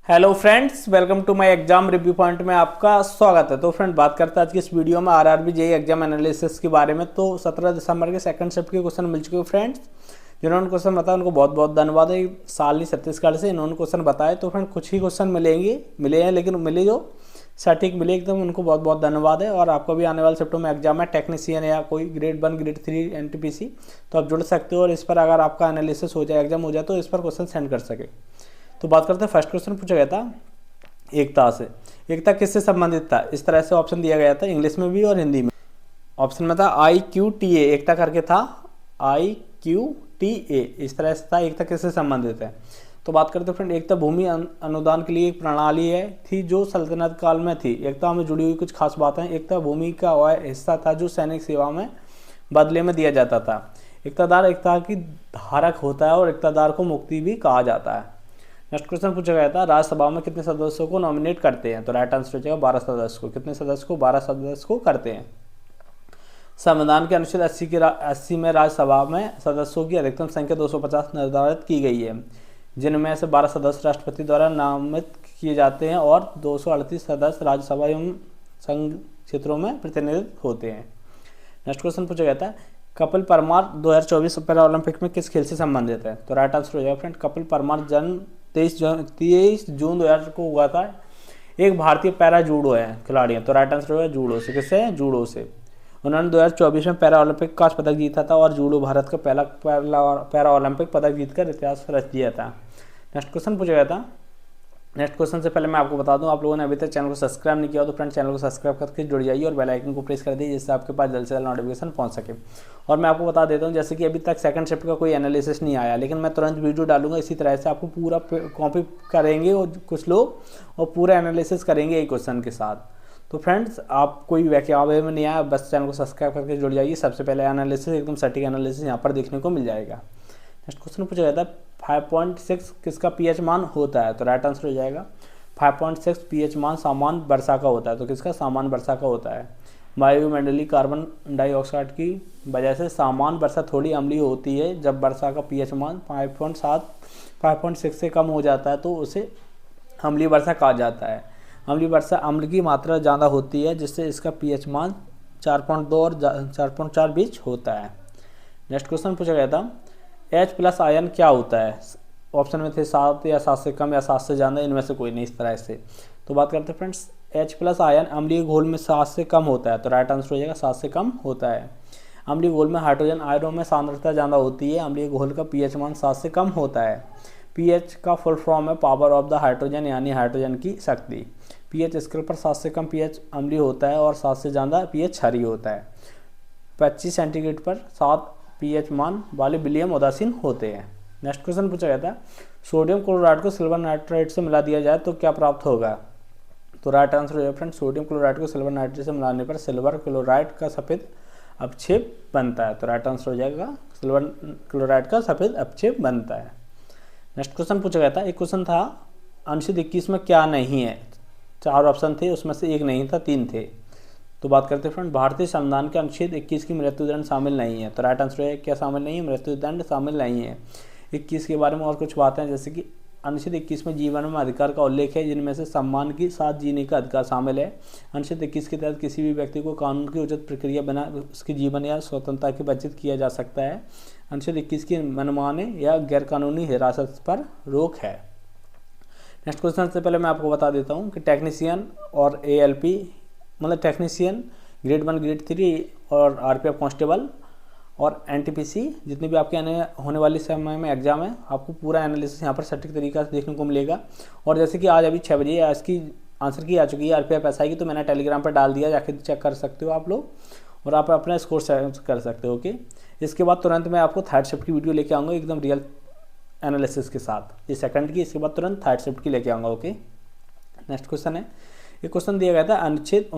Hello friends, welcome to my exam review point में आपका स्वागत है। तो फ्रेंड, बात करते हैं आज की इस वीडियो में आरआरबी जेईई एग्जाम एनालिसिस के बारे में। तो 17 दिसंबर के सेकंड शिफ्ट के क्वेश्चन मिल चुके हैं फ्रेंड्स। जिन्होंने क्वेश्चन बताया उनको बहुत बहुत धन्यवाद है। साल नहीं छत्तीसगढ़ से इन्होंने क्वेश्चन बताए। तो फ्रेंड, कुछ ही क्वेश्चन मिले हैं, लेकिन मिले जो सटीक मिले एकदम, उनको बहुत बहुत धन्यवाद है। और आपको भी आने वाले शिफ्टों में एग्जाम है टेक्नीशियन या कोई ग्रेड 1 ग्रेड 3 एनटीपीसी, तो आप जुड़ सकते हो और इस पर अगर आपका एनालिसिस हो जाए, एग्जाम हो जाए, तो इस पर क्वेश्चन सेंड कर सके। तो बात करते हैं, फर्स्ट क्वेश्चन पूछा गया था एकता से। एकता किससे संबंधित था? इस तरह से ऑप्शन दिया गया था, इंग्लिश में भी और हिंदी में। ऑप्शन में था IQTA, एकता करके था IQTA, इस तरह से था। एकता किससे संबंधित है? तो बात करते हैं फ्रेंड, एकता भूमि अनुदान के लिए एक प्रणाली है थी जो सल्तनत काल में थी। एकता में जुड़ी हुई कुछ खास बातें। एकता भूमि का वह हिस्सा था जो सैनिक सेवा में बदले में दिया जाता था। एकतादार एकता की धारक होता है और एकतादार को मुक्ति भी कहा जाता है। नेक्स्ट क्वेश्चन पूछा गया था, राज्यसभा में कितने सदस्यों को नॉमिनेट करते हैं? तो राइट आंसर हो जाएगा 12 सदस्य को। कितने सदस्य को? 12 सदस्य को करते हैं। संविधान के अनुच्छेद 80 में राज्यसभा में सदस्यों की अधिकतम संख्या 250 निर्धारित की गई है, जिनमें से 12 सदस्य राष्ट्रपति द्वारा नामित किए जाते हैं और 238 सदस्य राज्यसभा एवं संघ क्षेत्रों में प्रतिनिधित्व होते हैं। नेक्स्ट क्वेश्चन पूछा गया था, कपिल परमार 2024 पैरा ओलंपिक में किस खेल से संबंधित है? तो राइट आंसर हो जाएगा फ्रेंड, कपिल परमार जन्म 23 जून 2000 को हुआ था। एक भारतीय पैरा जूडो है खिलाड़ी है। तो राइट आंसर हो जाएगा जूडो से। किससे? जूडो से। उन्होंने 2024 में पैरा ओलंपिक कांस्य पदक जीता था और जूडो भारत का पहला पैरा ओलंपिक पदक जीतकर इतिहास रच दिया था। नेक्स्ट क्वेश्चन पूछा गया था, नेक्स्ट क्वेश्चन से पहले मैं आपको बता दूं, आप लोगों ने अभी तक चैनल को सब्सक्राइब नहीं किया हो तो फ्रेंड चैनल को सब्सक्राइब करके जुड़ जाइए और बेल आइकन को प्रेस कर दीजिए, जिससे आपके पास जल्द से जल्द नोटिफिकेशन पहुंच सके। और मैं आपको बता देता हूं, जैसे कि अभी तक सेकंड शिफ्ट का कोई एनालिसिस नहीं आया, लेकिन मैं तुरंत वीडियो डालूंगा। इसी तरह से आपको पूरा कॉपी करेंगे और कुछ लोग, और पूरा एनालिसिस करेंगे एक क्वेश्चन के साथ। तो फ्रेंड्स, आप कोई वैक्यावे में नहीं आया, बस चैनल को सब्सक्राइब करके जुड़ जाइए। सबसे पहले एनालिसिस, एकदम सटीक एनालिसिस यहाँ पर देखने को मिल जाएगा। नेक्स्ट क्वेश्चन पूछा गया था, 5.6 किसका पीएच मान होता है? तो राइट आंसर हो जाएगा 5.6 पीएच मान सामान्य वर्षा का होता है। तो किसका? सामान्य वर्षा का होता है। वायुमंडलीय कार्बन डाइऑक्साइड की वजह से सामान्य वर्षा थोड़ी अम्लीय होती है। जब वर्षा का पीएच मान 5.6 से कम हो जाता है तो उसे अम्लीय वर्षा कहा जाता है। अम्लीय वर्षा अम्ल की मात्रा ज़्यादा होती है, जिससे इसका पीएच मान 4.2 और 4.4 बीच होता है। नेक्स्ट क्वेश्चन पूछा गया था, H+ आयन क्या होता है? ऑप्शन में थे 7 या 7 से कम या 7 से ज़्यादा, इनमें से कोई नहीं, इस तरह से। तो बात करते हैं फ्रेंड्स, H+ आयन अम्लीय घोल में 7 से कम होता है। तो राइट आंसर हो जाएगा 7 से कम होता है। अम्लीय घोल में हाइड्रोजन आयनों में सांद्रता ज़्यादा होती है। अम्लीय घोल का पीएच मान 7 से कम होता है। पीएच का फुल फॉर्म है पावर ऑफ द हाइड्रोजन, यानी हाइड्रोजन की शक्ति। पीएच स्केल पर 7 से कम पीएच अम्लीय होता है और 7 से ज़्यादा पीएच क्षारीय होता है। 25 सेंटीग्रेड पर 7 पीएच मान वाले विलियम उदासीन होते हैं। नेक्स्ट क्वेश्चन पूछा गया था, सोडियम क्लोराइड को सिल्वर नाइट्रेट से मिला दिया जाए तो क्या प्राप्त होगा? तो राइट आंसर है फ्रेंड, सोडियम क्लोराइड को सिल्वर नाइट्रेट से मिलाने पर सिल्वर क्लोराइड का सफ़ेद अपक्षेप बनता है। तो राइट आंसर हो जाएगा सिल्वर क्लोराइड का सफ़ेद अपक्षेप बनता है। नेक्स्ट क्वेश्चन पूछा गया था, एक क्वेश्चन था, अनुच्छेद 21 में क्या नहीं है? 4 ऑप्शन थे, उसमें से एक नहीं था, 3 थे। तो बात करते हैं फ्रेंड, भारतीय संविधान के अनुच्छेद 21 की मृत्युदंड शामिल नहीं है। तो राइट आंसर है क्या शामिल नहीं है? मृत्युदंड शामिल नहीं है। 21 के बारे में और कुछ बातें हैं, जैसे कि अनुच्छेद 21 में जीवन में अधिकार का उल्लेख है, जिनमें से सम्मान के साथ जीने का अधिकार शामिल है। अनुच्छेद 21 के तहत किसी भी व्यक्ति को कानून की उचित प्रक्रिया बिना उसके जीवन या स्वतंत्रता की वंचित किया जा सकता है। अनुच्छेद 21 की मनमाने या गैरकानूनी हिरासत पर रोक है। नेक्स्ट क्वेश्चन से पहले मैं आपको बता देता हूँ कि टेक्नीशियन और ALP, मतलब टेक्नीशियन ग्रेड 1 ग्रेड 3 और RPF कांस्टेबल और NTPC, जितनी भी आपके आने होने वाली समय में एग्जाम है, आपको पूरा एनालिसिस यहाँ पर सटीक तरीका से देखने को मिलेगा। और जैसे कि आज अभी 6 बजे आज की आंसर की आ चुकी है RPF SI की, तो मैंने टेलीग्राम पर डाल दिया, जाके चेक कर सकते हो आप लोग और आप अपना स्कोर कर सकते हो। ओके, इसके बाद तुरंत मैं आपको थर्ड शिफ्ट की वीडियो लेके आऊँगा एकदम रियल एनालिसिस के साथ। ये सेकंड की, इसके बाद तुरंत थर्ड शिफ्ट की लेके आऊँगा। ओके, नेक्स्ट क्वेश्चन है, एक क्वेश्चन दिया गया था, अनुच्छेद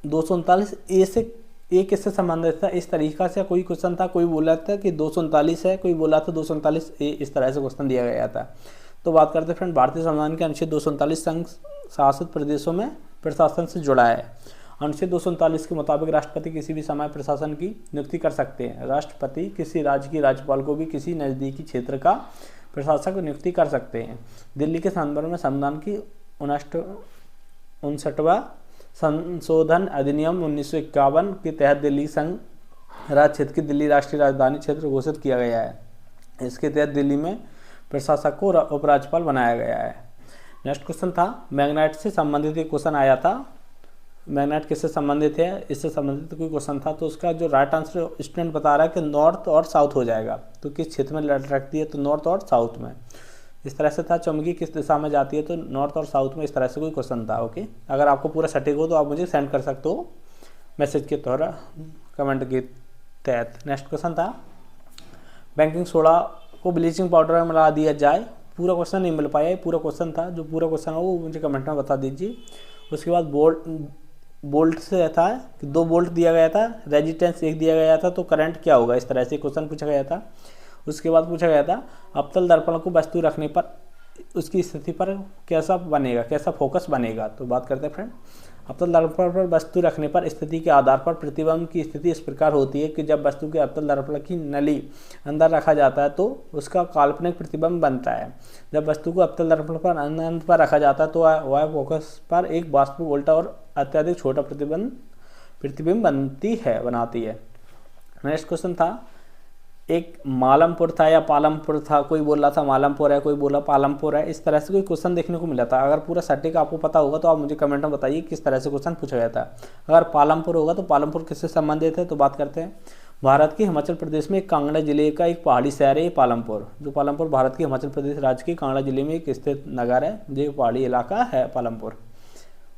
239 से ए किससे संबंधित था? इस तरीका से कोई क्वेश्चन था, कोई बोला था कि 239 है, कोई बोला था 239 ए, इस तरह से क्वेश्चन दिया गया था। तो बात करते हैं फ्रेंड, भारतीय संविधान के अनुच्छेद 239 संघ शासित प्रदेशों में प्रशासन से जुड़ा है। अनुच्छेद 239 के मुताबिक राष्ट्रपति किसी भी समय प्रशासन की नियुक्ति कर सकते हैं। राष्ट्रपति किसी राज्य के राज्यपाल को भी किसी नज़दीकी क्षेत्र का प्रशासक नियुक्ति कर सकते हैं। दिल्ली के संदर्भ में संविधान की 59वां संशोधन अधिनियम 1951 के तहत दिल्ली संघ राज्य क्षेत्र की दिल्ली राष्ट्रीय राजधानी क्षेत्र घोषित किया गया है। इसके तहत दिल्ली में प्रशासक को उपराज्यपाल बनाया गया है। नेक्स्ट क्वेश्चन था मैग्नेट से संबंधित एक क्वेश्चन आया था। मैग्नेट किससे संबंधित है, इससे संबंधित कोई क्वेश्चन था, तो उसका जो राइट आंसर स्टूडेंट बता रहा है कि नॉर्थ और साउथ हो जाएगा। तो किस क्षेत्र में लटकती है, तो नॉर्थ और साउथ में। इस तरह से था। चुंबकी किस दिशा में जाती है, तो नॉर्थ और साउथ में। इस तरह से कोई क्वेश्चन था। ओके, अगर आपको पूरा सटीक हो तो आप मुझे सेंड कर सकते हो मैसेज के द्वारा, कमेंट के तहत। नेक्स्ट क्वेश्चन था बेकिंग सोडा को ब्लीचिंग पाउडर में मिला दिया जाए। पूरा क्वेश्चन नहीं मिल पाया, ये पूरा क्वेश्चन था। जो पूरा क्वेश्चन हो वो मुझे कमेंट में बता दीजिए। उसके बाद बोल्ट से था कि 2 बोल्ट दिया गया था, रेजिस्टेंस 1 दिया गया था, तो करंट क्या होगा। इस तरह से क्वेश्चन पूछा गया था। उसके बाद पूछा गया था अवतल दर्पण को वस्तु रखने पर उसकी स्थिति पर कैसा बनेगा, कैसा फोकस बनेगा। तो बात करते हैं फ्रेंड, अवतल दर्पण पर वस्तु रखने पर स्थिति के आधार पर प्रतिबिंब की स्थिति इस प्रकार होती है कि जब वस्तु के अवतल दर्पण की नली अंदर रखा जाता है तो उसका काल्पनिक प्रतिबिंब बनता है। जब वस्तु को अवतल दर्पण पर अनंत पर रखा जाता है तो वह फोकस पर एक वास्तविक उल्टा और अत्यधिक छोटा प्रतिबिंब बनाती है। नेक्स्ट क्वेश्चन था एक मालमपुर था या पालमपुर था, कोई बोल रहा था मालमपुर है, कोई बोला पालमपुर है। इस तरह से कोई क्वेश्चन देखने को मिला था। अगर पूरा सटीक आपको पता होगा तो आप मुझे कमेंट में बताइए किस तरह से क्वेश्चन पूछा गया था। अगर पालमपुर होगा तो पालमपुर किससे संबंधित है, तो बात करते हैं भारत के हिमाचल प्रदेश में कांगड़ा जिले का एक पहाड़ी शहर है पालमपुर। जो पालमपुर भारत के हिमाचल प्रदेश राज्य के कांगड़ा जिले में एक स्थित नगर है, जो पहाड़ी इलाका है पालमपुर।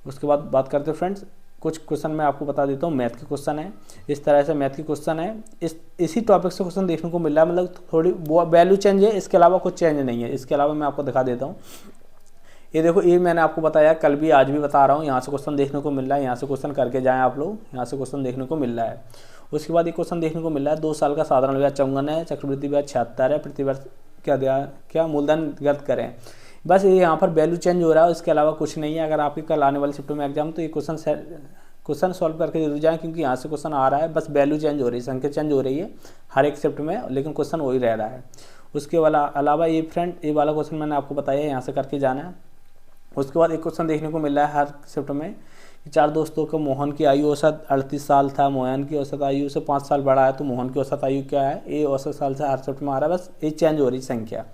उसके बाद बात करते हैं फ्रेंड्स, कुछ क्वेश्चन मैं आपको बता देता हूँ। मैथ के क्वेश्चन है, इस तरह से मैथ के क्वेश्चन है। इसी टॉपिक से क्वेश्चन देखने को मिल रहा है, मतलब थोड़ी वैल्यू चेंज है, इसके अलावा कुछ चेंज नहीं है। इसके अलावा मैं आपको दिखा देता हूँ। ये देखो, ये मैंने आपको बताया कल भी, आज भी बता रहा हूँ। यहाँ से क्वेश्चन देखने को मिल रहा है, यहाँ से क्वेश्चन करके जाएँ आप लोग, यहाँ से क्वेश्चन देखने को मिल रहा है। उसके बाद एक क्वेश्चन देखने को मिल रहा है 2 साल का साधारण ब्याज 54 है, चक्रवृद्धि ब्याज 76 है, प्रतिवर्ष क्या मूलधन ज्ञात करें। बस ये यहाँ पर वैल्यू चेंज हो रहा है, इसके अलावा कुछ नहीं है। अगर आपके कल आने वाले शिफ्ट में एग्जाम तो ये क्वेश्चन सॉल्व करके जरूर जाएं, क्योंकि यहाँ से क्वेश्चन आ रहा है, बस वैल्यू चेंज हो रही है, संख्या चेंज हो रही है हर एक शिफ्ट में, लेकिन क्वेश्चन वही रह रहा है। उसके अलावा ये फ्रेंड, ये वाला क्वेश्चन मैंने आपको बताया है, यहाँ से करके जाना है। उसके बाद एक क्वेश्चन देखने को मिल रहा है हर शिफ्ट में, 4 दोस्तों को मोहन की आयु औसत 38 साल था, मोहन की औसत आयु से 5 साल बढ़ा है, तो मोहन की औसत आयु क्या है, ये औसत साल से हर शिफ्ट में आ रहा है। बस ये चेंज हो रही संख्या,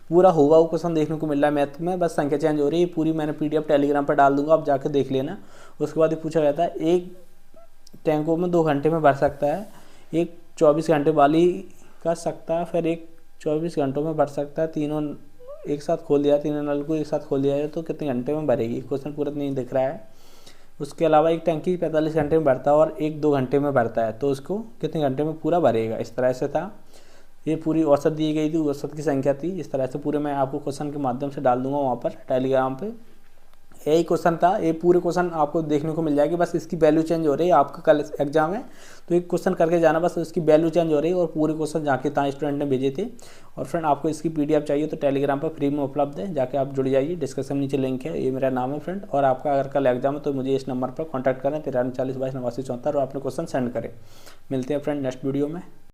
पूरा हुआ वो क्वेश्चन देखने को मिल रहा है मैथ में, बस संख्या चेंज हो रही है। पूरी मैंने PDF टेलीग्राम पर डाल दूंगा, आप जाकर देख लेना। उसके बाद ये पूछा गया था एक टैंकों में 2 घंटे में भर सकता है, एक 24 घंटे वाली कर सकता है, फिर एक 24 घंटों में भर सकता है। तीनों एक साथ खोल दिया, तीनों नल को एक साथ खोल दिया जाए तो कितने घंटे में भरेगी। क्वेश्चन पूरा नहीं दिख रहा है। उसके अलावा एक टैंकी 45 घंटे में भरता है और एक 2 घंटे में भरता है, तो उसको कितने घंटे में पूरा भरेगा। इस तरह से था। ये पूरी औसत दी गई थी, औसत की संख्या थी। इस तरह से पूरे मैं आपको क्वेश्चन के माध्यम से डाल दूंगा वहाँ पर टेलीग्राम पे। यही क्वेश्चन था, ये पूरे क्वेश्चन आपको देखने को मिल जाएगी। बस इसकी वैल्यू चेंज हो रही है। आपका कल एग्जाम है तो एक क्वेश्चन करके जाना, बस उसकी वैल्यू चेंज हो रही है और पूरे क्वेश्चन जाके था स्टूडेंट ने भेजे थे। और फ्रेंड, आपको इसकी PDF चाहिए तो टेलीग्राम पर फ्री में उपलब्ध है, जाके आप जुड़ जाइए। डिस्क्रिप्शन नीचे लिंक है, ये मेरा नाम है फ्रेंड। और आपका अगर कल एग्जाम है तो मुझे इस नंबर पर कॉन्टैक्ट करें 93 40 22 89 74 और अपने क्वेश्चन सेंड करें। मिलते हैं फ्रेंड नेक्स्ट वीडियो में।